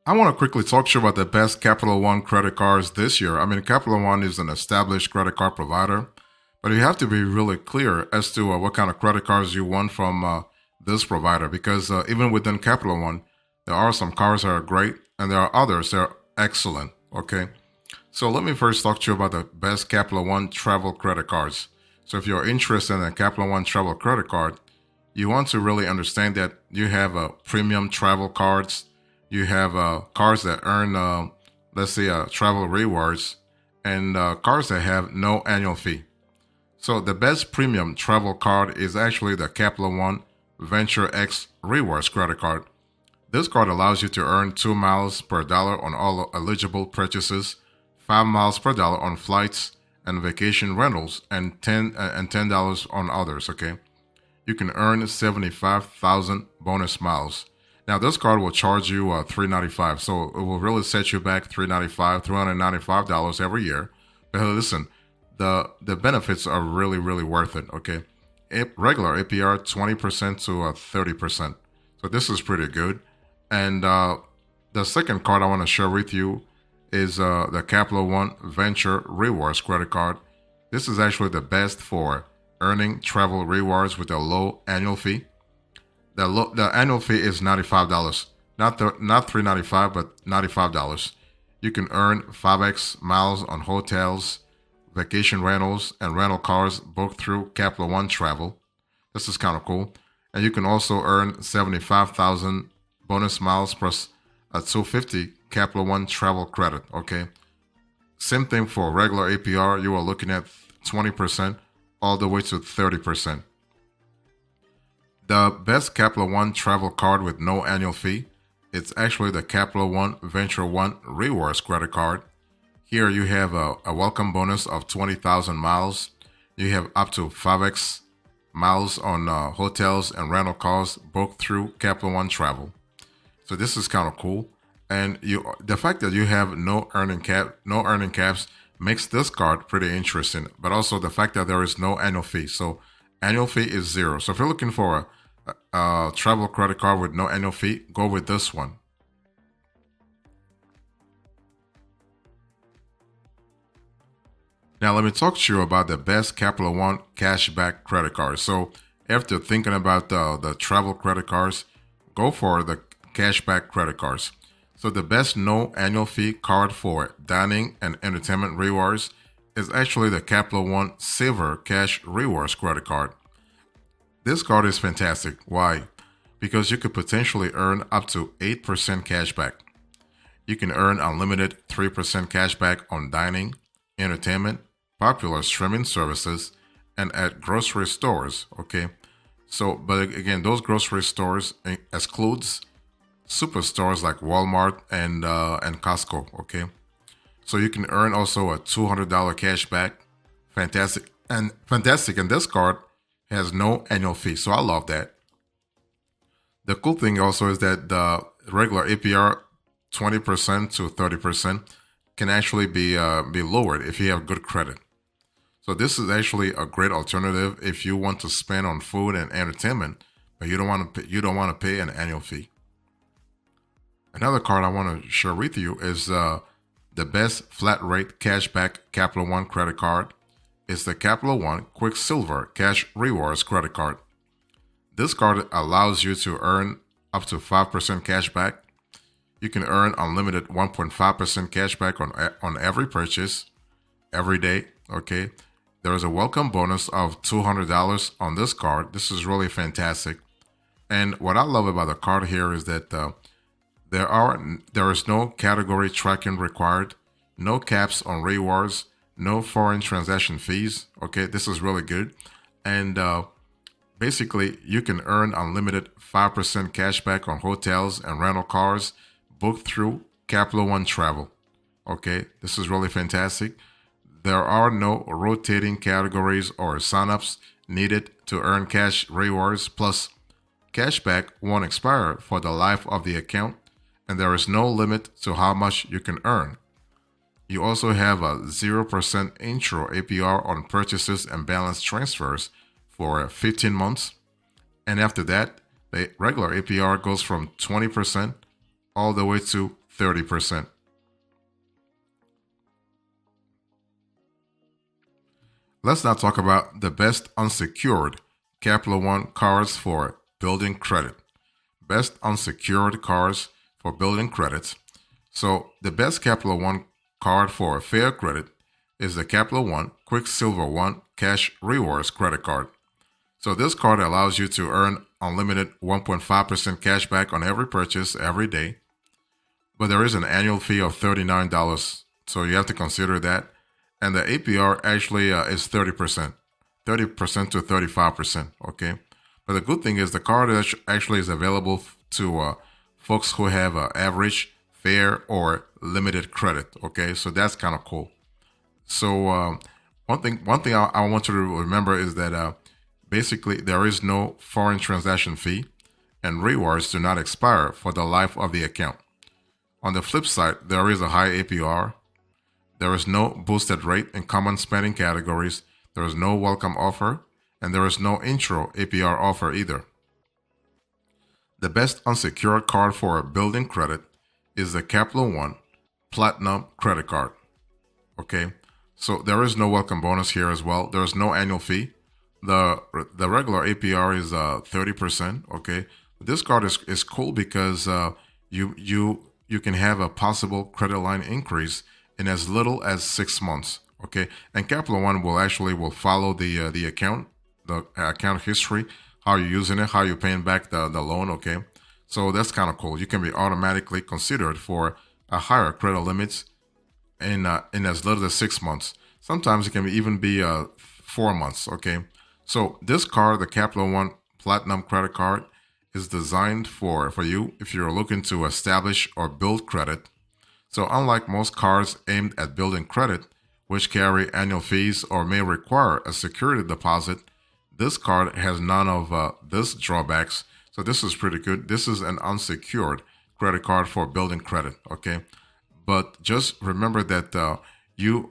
I want to quickly talk to you about the best Capital One credit cards this year. I mean, Capital One is an established credit card provider, but you have to be really clear as to what kind of credit cards you want from this provider because even within Capital One, there are some cards that are great and there are others that are excellent. Okay. So let me first talk to you about the best Capital One travel credit cards. So if you're interested in a Capital One travel credit card, you want to really understand that you have premium travel cards. You have cards that earn, let's say, travel rewards, and cards that have no annual fee. So the best premium travel card is actually the Capital One Venture X Rewards credit card. This card allows you to earn 2 miles per dollar on all eligible purchases, 5 miles per dollar on flights and vacation rentals, and $10 on others. Okay, you can earn 75,000 bonus miles. Now this card will charge you $395, so it will really set you back $395 every year. But hey, listen, the benefits are really worth it. Okay, regular APR 20% to 30%. So this is pretty good. And the second card I want to share with you is the Capital One Venture Rewards credit card. This is actually the best for earning travel rewards with a low annual fee. The annual fee is $95, not $395, but $95. You can earn 5x miles on hotels, vacation rentals, and rental cars booked through Capital One Travel. This is kind of cool. And you can also earn 75,000 bonus miles plus a 250 Capital One travel credit. Okay. Same thing for regular APR. You are looking at 20% all the way to 30%. The best Capital One travel card with no annual fee, it's actually the Capital One Venture One Rewards credit card. Here you have a welcome bonus of 20,000 miles. You have up to 5x miles on hotels and rental cars booked through Capital One Travel. So this is kind of cool. And the fact that you have no earning caps makes this card pretty interesting. But also the fact that there is no annual fee. So annual fee is zero. So if you're looking for a travel credit card with no annual fee, go with this one. Now let me talk to you about the best Capital One cashback credit card. So after thinking about the travel credit cards, go for the cashback credit cards. So the best no annual fee card for dining and entertainment rewards is actually the Capital One Silver Cash Rewards credit card. This card is fantastic. Why? Because you could potentially earn up to 8% cash back. You can earn unlimited 3% cash back on dining, entertainment, popular streaming services, and at grocery stores. Okay. So, but again, those grocery stores excludes superstores like Walmart and Costco. Okay. So you can earn also a $200 cash back. Fantastic. And this card has no annual fee. So I love that. The cool thing also is that the regular APR 20% to 30% can actually be lowered if you have good credit. So this is actually a great alternative if you want to spend on food and entertainment, but you don't want to pay an annual fee. Another card I want to share with you is the best flat rate cashback Capital One credit card. It's the Capital One Quicksilver Cash Rewards credit card. This card allows you to earn up to 5% cash back. You can earn unlimited 1.5% cash back on every purchase every day. Okay. There is a welcome bonus of $200 on this card. This is really fantastic. And what I love about the card here is that there is no category tracking required, no caps on rewards, no foreign transaction fees. Okay, this is really good. And basically, you can earn unlimited 5% cash back on hotels and rental cars booked through Capital One Travel. Okay, this is really fantastic. There are no rotating categories or signups needed to earn cash rewards. Plus, cashback won't expire for the life of the account, and there is no limit to how much you can earn. You also have a 0% intro APR on purchases and balance transfers for 15 months. And after that, the regular APR goes from 20% all the way to 30%. Let's now talk about the best unsecured Capital One cards for building credit. Best unsecured cards for building credits. So the best Capital One card for fair credit is the Capital One Quicksilver One Cash Rewards credit card. So this card allows you to earn unlimited 1.5% cash back on every purchase every day, but there is an annual fee of $39, so you have to consider that. And the APR actually is 30%, 30% to 35%, okay? But the good thing is the card actually is available to folks who have average, fair, or limited credit, okay? So that's kind of cool. So one thing I want you to remember is that basically there is no foreign transaction fee, and rewards do not expire for the life of the account. On the flip side, there is a high APR. There is no boosted rate in common spending categories. There is no welcome offer, and there is no intro APR offer either. The best unsecured card for building credit is the Capital One Platinum credit card. Okay, so there is no welcome bonus here as well. There is no annual fee. The regular APR is 30%. Okay, this card is cool because you can have a possible credit line increase in as little as 6 months. Okay, and Capital One will follow the account history, how you're using it, how you're paying back the loan. Okay, so that's kind of cool. You can be automatically considered for a higher credit limits in as little as 6 months. Sometimes it can even be 4 months. Okay, so this card, the Capital One Platinum credit card, is designed for you if you're looking to establish or build credit. So unlike most cards aimed at building credit, which carry annual fees or may require a security deposit, this card has none of these drawbacks. So this is pretty good. This is an unsecured credit card for building credit. Okay, but just remember that you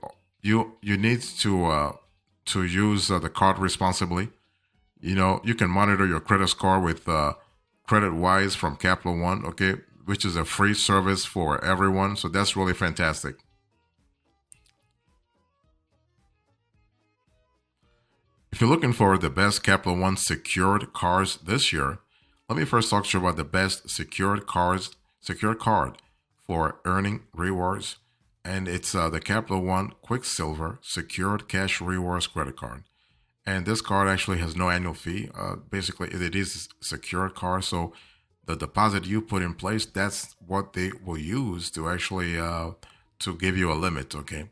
need to use the card responsibly. You know, you can monitor your credit score with CreditWise from Capital One. Okay, which is a free service for everyone. So that's really fantastic. If you're looking for the best Capital One secured cards this year, let me first talk to you about the best secured card for earning rewards. And it's the Capital One Quicksilver Secured Cash Rewards credit card. And this card actually has no annual fee. Basically, it is a secured card. So the deposit you put in place, that's what they will use to actually to give you a limit, okay?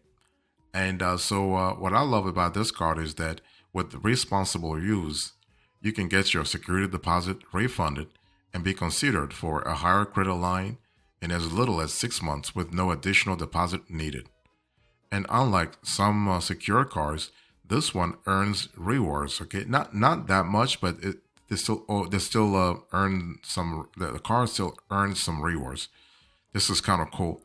And so what I love about this card is that with responsible use, you can get your security deposit refunded and be considered for a higher credit line in as little as 6 months with no additional deposit needed. And unlike some secure cards, this one earns rewards, okay? Not that much, but the card still earns some rewards. This is kind of cool.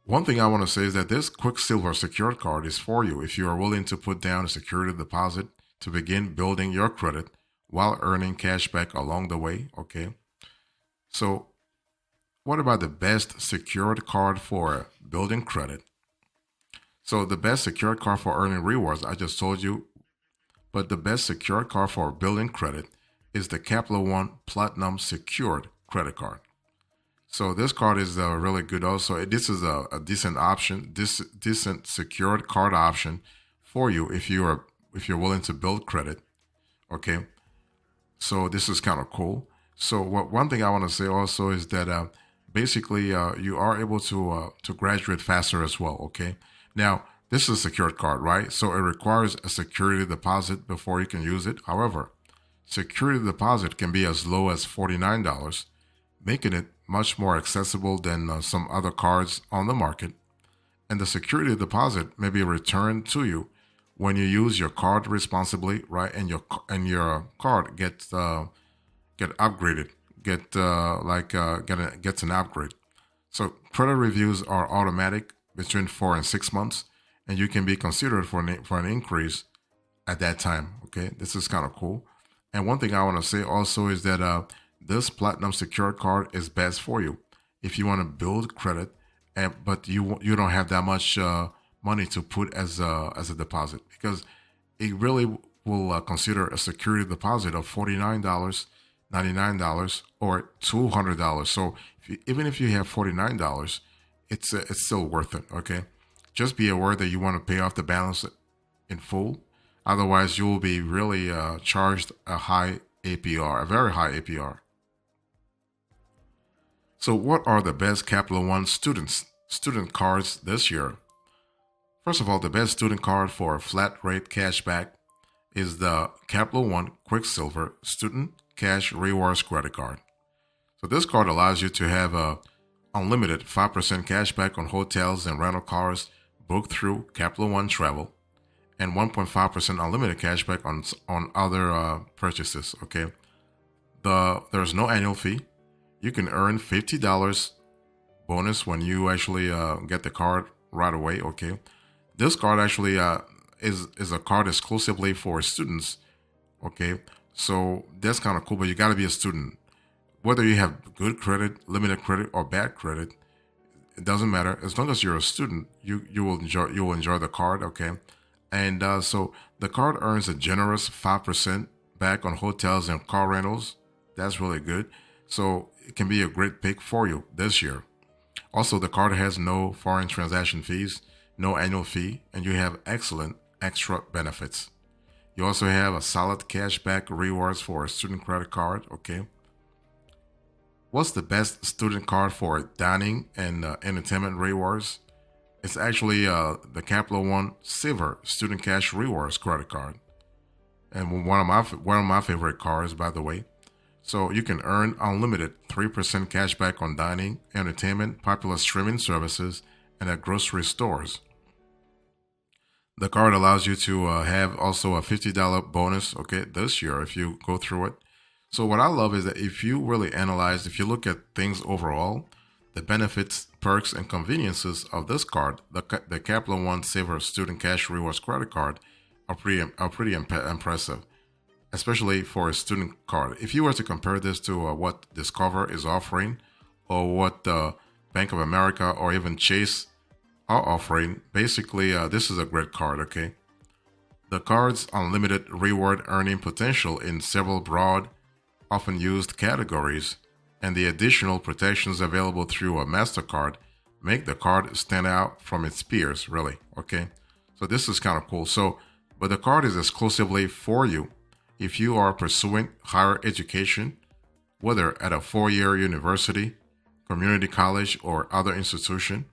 One thing I want to say is that this Quicksilver secured card is for you if you are willing to put down a security deposit to begin building your credit while earning cash back along the way, okay? So what about the best secured card for building credit? So the best secured card for earning rewards, I just told you, but the best secured card for building credit is the Capital One Platinum Secured Credit Card. So this card is really good also. This is a decent option, decent secured card option for you if you're willing to build credit, okay? So this is kind of cool. So one thing I want to say also is that basically you are able to graduate faster as well, okay? Now, this is a secured card, right? So it requires a security deposit before you can use it. However, security deposit can be as low as $49, making it much more accessible than some other cards on the market. And the security deposit may be returned to you when you use your card responsibly, right? And your card gets upgraded, gets an upgrade. So credit reviews are automatic between 4 and 6 months, and you can be considered for an increase at that time. Okay, this is kind of cool. And one thing I want to say also is that this platinum secured card is best for you if you want to build credit, but you don't have that much money to put as a deposit, because it really will consider a security deposit of $49, $99, or $200. So even if you have $49, it's still worth it. Okay, just be aware that you want to pay off the balance in full. Otherwise, you will be really charged a high APR, a very high APR. So, what are the best Capital One student cards this year? First of all, the best student card for flat rate cashback is the Capital One Quicksilver Student Cash Rewards Credit Card. So this card allows you to have a unlimited 5% cashback on hotels and rental cars booked through Capital One Travel, and 1.5% unlimited cashback on other purchases. Okay, there's no annual fee. You can earn $50 bonus when you actually get the card right away. Okay, this card actually is a card exclusively for students. Okay, so that's kind of cool, but you got to be a student. Whether you have good credit, limited credit, or bad credit, it doesn't matter. As long as you're a student, you will enjoy the card. Okay, and so the card earns a generous 5% back on hotels and car rentals. That's really good. So it can be a great pick for you this year. Also, the card has no foreign transaction fees, no annual fee, and you have excellent extra benefits. You also have a solid cashback rewards for a student credit card. Okay. What's the best student card for dining and entertainment rewards? It's actually the Capital One Silver Student Cash Rewards credit card, and one of my favorite cards, by the way. So you can earn unlimited 3% cashback on dining, entertainment, popular streaming services, and at grocery stores. The card allows you to have also a $50 bonus, okay, this year if you go through it. So what I love is that if you really analyze, if you look at things overall, the benefits, perks, and conveniences of this card, the Capital One Saver Student Cash Rewards credit card, are pretty impressive, especially for a student card. If you were to compare this to what Discover is offering, or what Bank of America or even Chase are offering, basically this is a great card. Okay, the card's unlimited reward earning potential in several broad, often used categories, and the additional protections available through a MasterCard make the card stand out from its peers, really. Okay, so this is kind of cool. So, but the card is exclusively for you if you are pursuing higher education, whether at a four-year university, community college, or other institution.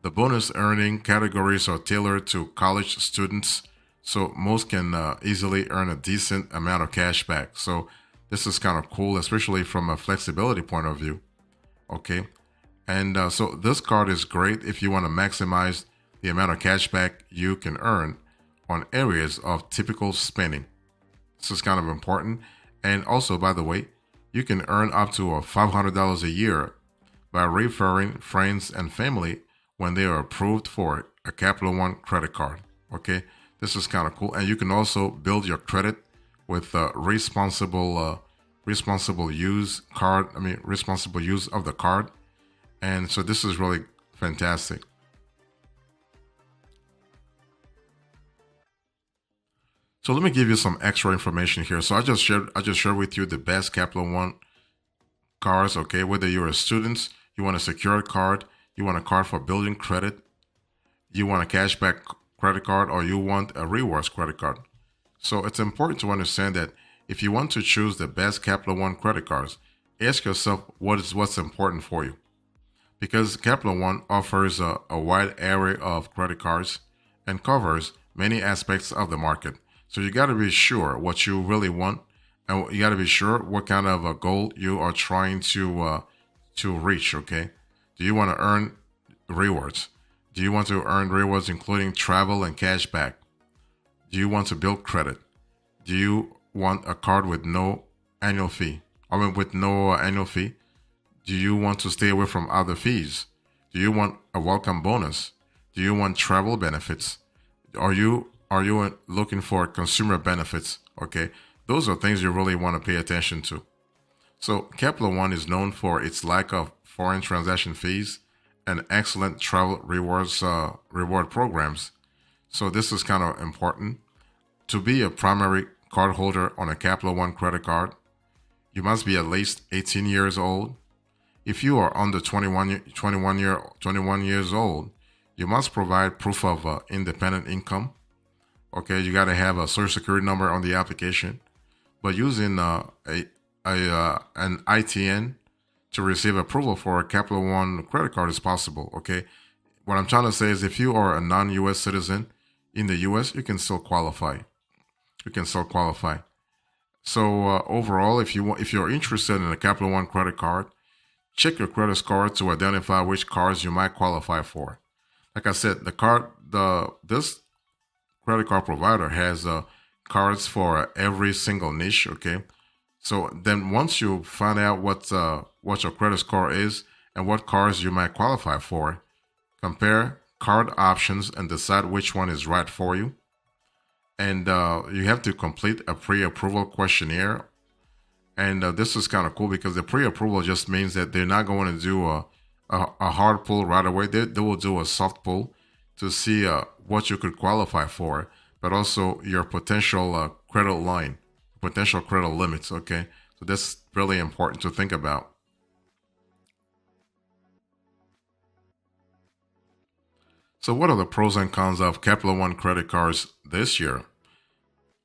The bonus earning categories are tailored to college students, so most can easily earn a decent amount of cash back. So this is kind of cool, especially from a flexibility point of view. Okay, and so this card is great if you want to maximize the amount of cash back you can earn on areas of typical spending. This is kind of important. And also, by the way, you can earn up to $500 a year by referring friends and family when they are approved for a Capital One credit card. Okay, this is kind of cool. And you can also build your credit with responsible use of the card. And so this is really fantastic. So let me give you some extra information here. So I just shared with you the best Capital One cards. Okay, whether you're a student, you want a secured card, you want a card for building credit, you want a cashback credit card, or you want a rewards credit card. So it's important to understand that if you want to choose the best Capital One credit cards, ask yourself what's important for you. Because Capital One offers a wide array of credit cards and covers many aspects of the market. So you got to be sure what you really want, and you got to be sure what kind of a goal you are trying to reach. Okay, do you want to earn rewards? Do you want to earn rewards including travel and cash back? Do you want to build credit? Do you want a card with no annual fee? With no annual fee? Do you want to stay away from other fees? Do you want a welcome bonus? Do you want travel benefits? Are you looking for consumer benefits? Okay, those are things you really want to pay attention to. So Capital One is known for its lack of foreign transaction fees, and excellent travel rewards reward programs. So this is kind of important. To be a primary cardholder on a Capital One credit card, you must be at least 18 years old. If you are under 21 years old, you must provide proof of independent income. Okay, you got to have a social security number on the application, but using an ITN to receive approval for a Capital One credit card is possible. Okay, what I'm trying to say is if you are a non-U.S. citizen in the U.S., you can still qualify. You can still qualify. So overall, if you're interested in a Capital One credit card, check your credit score to identify which cards you might qualify for. Like I said, this credit card provider has cards for every single niche. Okay, so then once you find out what your credit score is and what cards you might qualify for, compare card options and decide which one is right for you. And you have to complete a pre-approval questionnaire. And this is kind of cool because the pre-approval just means that they're not going to do a hard pull right away. They will do a soft pull to see what you could qualify for, but also your potential credit line, potential credit limits. Okay, so that's really important to think about. So what are the pros and cons of Capital One credit cards this year?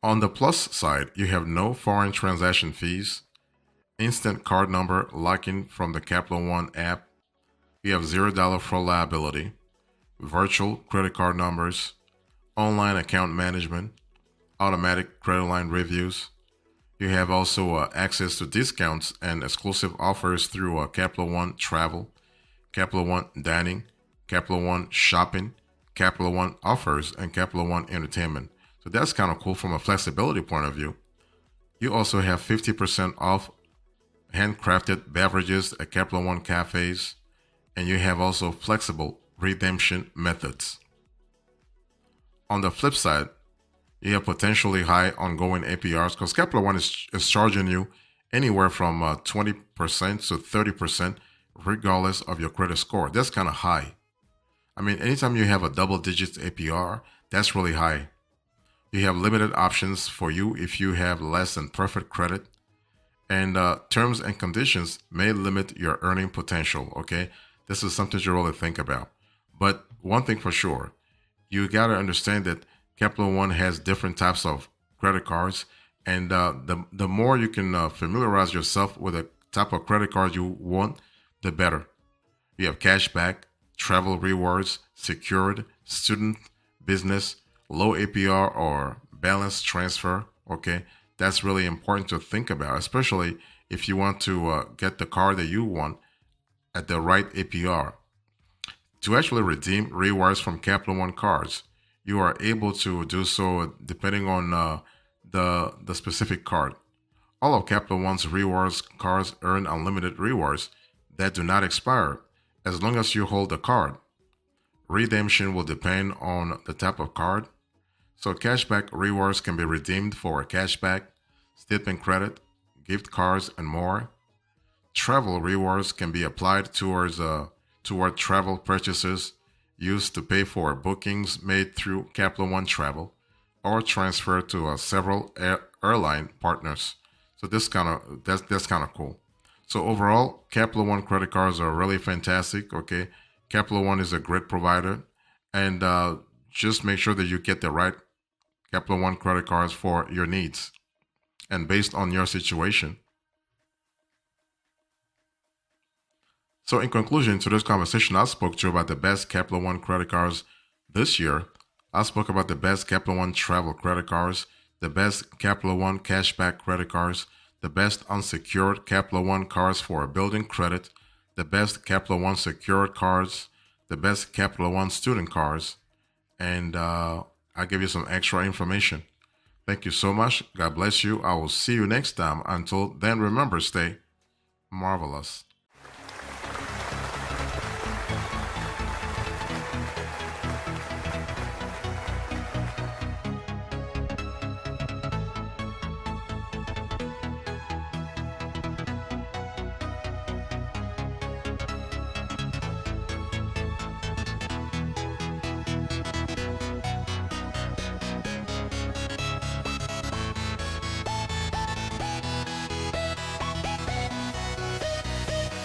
On the plus side, you have no foreign transaction fees, instant card number locking from the Capital One app, you have $0 fraud liability, virtual credit card numbers, online account management, automatic credit line reviews. You have also access to discounts and exclusive offers through Capital One Travel, Capital One Dining, Capital One Shopping, Capital One Offers, and Capital One Entertainment. So that's kind of cool from a flexibility point of view. You also have 50% off handcrafted beverages at Capital One cafes, and you have also flexible redemption methods. On the flip side, you have potentially high ongoing APRs because Capital One is charging you anywhere from 20% to 30% regardless of your credit score. That's kind of high. I mean, anytime you have a double digits APR, that's really high. You have limited options for you if you have less than perfect credit. And terms and conditions may limit your earning potential, okay? This is something to really think about. But one thing for sure, you got to understand that Capital One has different types of credit cards. And the more you can familiarize yourself with the type of credit card you want, the better. You have cashback, travel rewards, secured, student, business, low APR, or balance transfer. Okay, that's really important to think about, especially if you want to get the card that you want at the right APR. To actually redeem rewards from Capital One cards, you are able to do so depending on the specific card. All of Capital One's rewards cards earn unlimited rewards that do not expire as long as you hold the card. Redemption will depend on the type of card. So cashback rewards can be redeemed for cashback, statement credit, gift cards, and more. Travel rewards can be applied toward travel purchases used to pay for bookings made through Capital One Travel or transferred to several airline partners. So that's kind of cool. So overall, Capital One credit cards are really fantastic. Okay, Capital One is a great provider, and just make sure that you get the right Capital One credit cards for your needs and based on your situation. So in conclusion to this conversation, I spoke to you about the best Capital One credit cards this year. I spoke about the best Capital One travel credit cards, the best Capital One cashback credit cards, the best unsecured Capital One cards for building credit, the best Capital One secured cards, the best Capital One student cards, and I'll give you some extra information. Thank you so much. God bless you. I will see you next time. Until then, remember, stay marvelous.